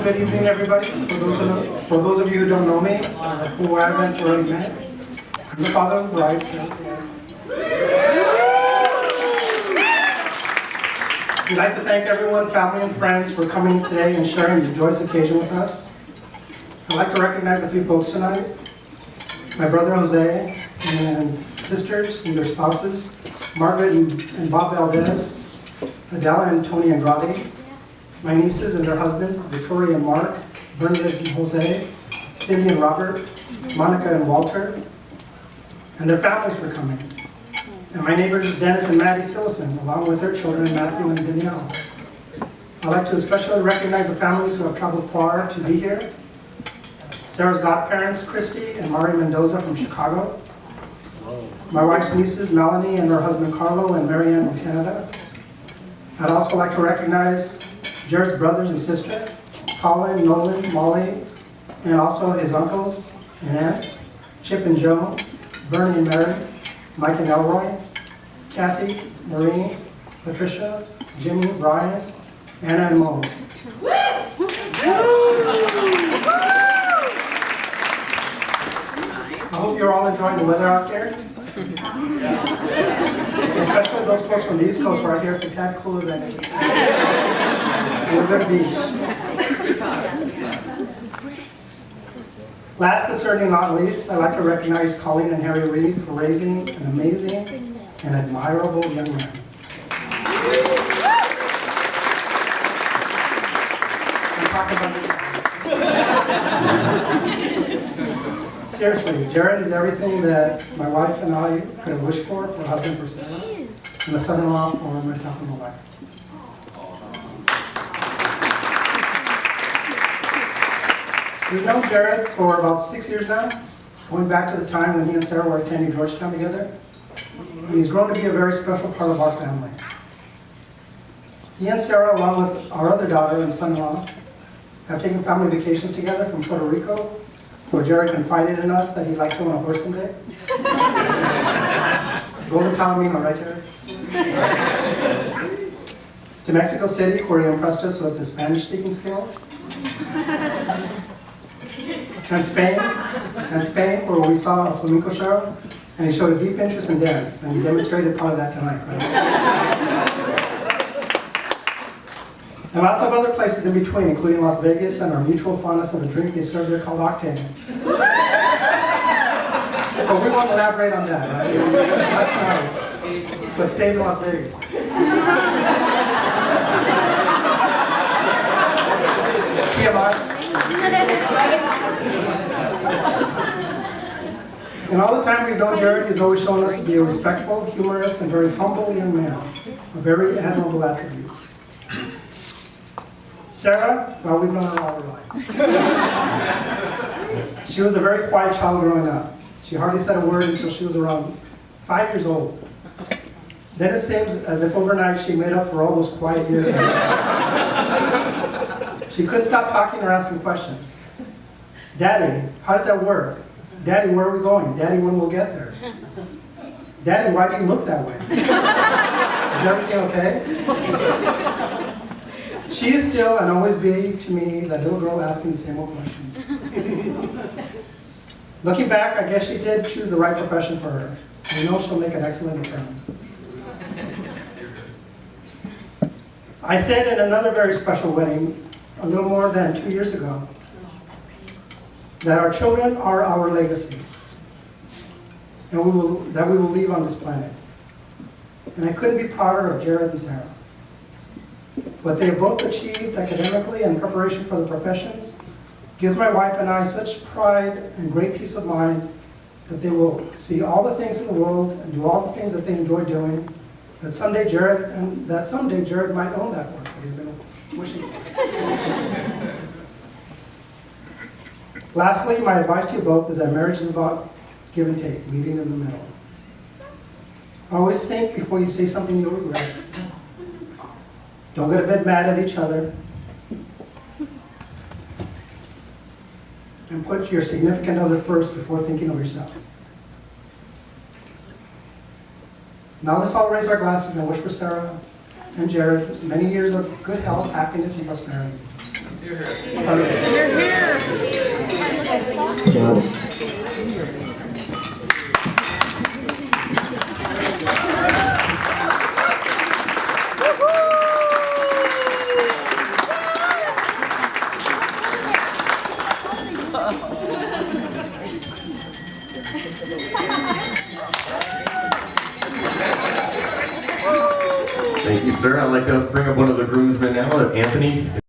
Good evening, everybody. For those of you who don't know me, who I haven't already met, I'm the father of the bride. We'd like to thank everyone, family and friends, for coming today and sharing this joyous occasion with us. I'd like to recognize a few folks tonight. My brother Jose and sisters and their spouses, Margaret and Bob Valdez, Adela and Tony Andrade, my nieces and their husbands, Victoria and Mark, Bernadette and Jose, Cindy and Robert, Monica and Walter, and their families for coming. And my neighbors, Dennis and Maddie Sillison, along with their children, Matthew and Danielle. I'd like to especially recognize the families who have traveled far to be here. Sarah's godparents, Christy and Mari Mendoza from Chicago. My wife's nieces, Melanie and her husband, Carlo, and Marianne from Canada. I'd also like to recognize Jared's brothers and sister, Colin, Nolan, Molly, and also his uncles and aunts, Chip and Joe, Bernie and Mary, Mike and Elroy, Kathy, Marie, Patricia, Jimmy, Brian, Anna, and Mo. I hope you're all enjoying the weather out there. Especially those folks from the East Coast right here, it's a tad cooler than we're going to be. Last but certainly not least, I'd like to recognize Colleen and Harry Reed for raising an amazing and admirable young man. Seriously, Jared is everything that my wife and I could have wished for a husband for Sarah, and a son-in-law for myself and my wife. We've known Jared for about 6 years now, going back to the time when he and Sarah were attending Georgetown together. And he's grown to be a very special part of our family. He and Sarah, along with our other daughter and son-in-law, have taken family vacations together from Puerto Rico, where Jared confided in us that he'd like to own a horse someday. Golden Palomino, right, Jared? To Mexico City, where he impressed us with his Spanish-speaking skills. And Spain, where we saw a flamenco show, and he showed a deep interest in dance, and he demonstrated part of that tonight, right? And lots of other places in between, including Las Vegas and our mutual fondness of a drink they serve there called Octane. But we won't elaborate on that, right? Not tonight. But stays in Las Vegas. TMI. And all the time we've known Jared, he's always shown us to be a respectful, humorous, and very humble young man. A very admirable attribute. Sarah, well, we've known her all her life. She was a very quiet child growing up. She hardly said a word until she was around 5 years old. Then it seems as if overnight she made up for all those quiet years. She couldn't stop talking or asking questions. Daddy, how does that work? Daddy, where are we going? Daddy, when we'll get there? Daddy, why do you look that way? Is everything okay? She is still and always be to me that little girl asking the same old questions. Looking back, I guess she did choose the right profession for her. We know she'll make an excellent attorney. I said in another very special wedding, a little more than 2 years ago, that our children are our legacy, and that we will leave on this planet. And I couldn't be prouder of Jared and Sarah. What they have both achieved academically and in preparation for the professions gives my wife and I such pride and great peace of mind that they will see all the things in the world and do all the things that they enjoy doing, that someday Jared might own that work that he's been wishing for. Lastly, my advice to you both is that marriage is about give and take, meeting in the middle. Always think before you say something you'll regret. Don't get a bit mad at each other. And put your significant other first before thinking of yourself. Now let's all raise our glasses and wish for Sarah and Jared many years of good health, happiness, and prosperity. Thank you, sir. I'd like to bring up one of the groomsmen now, Anthony.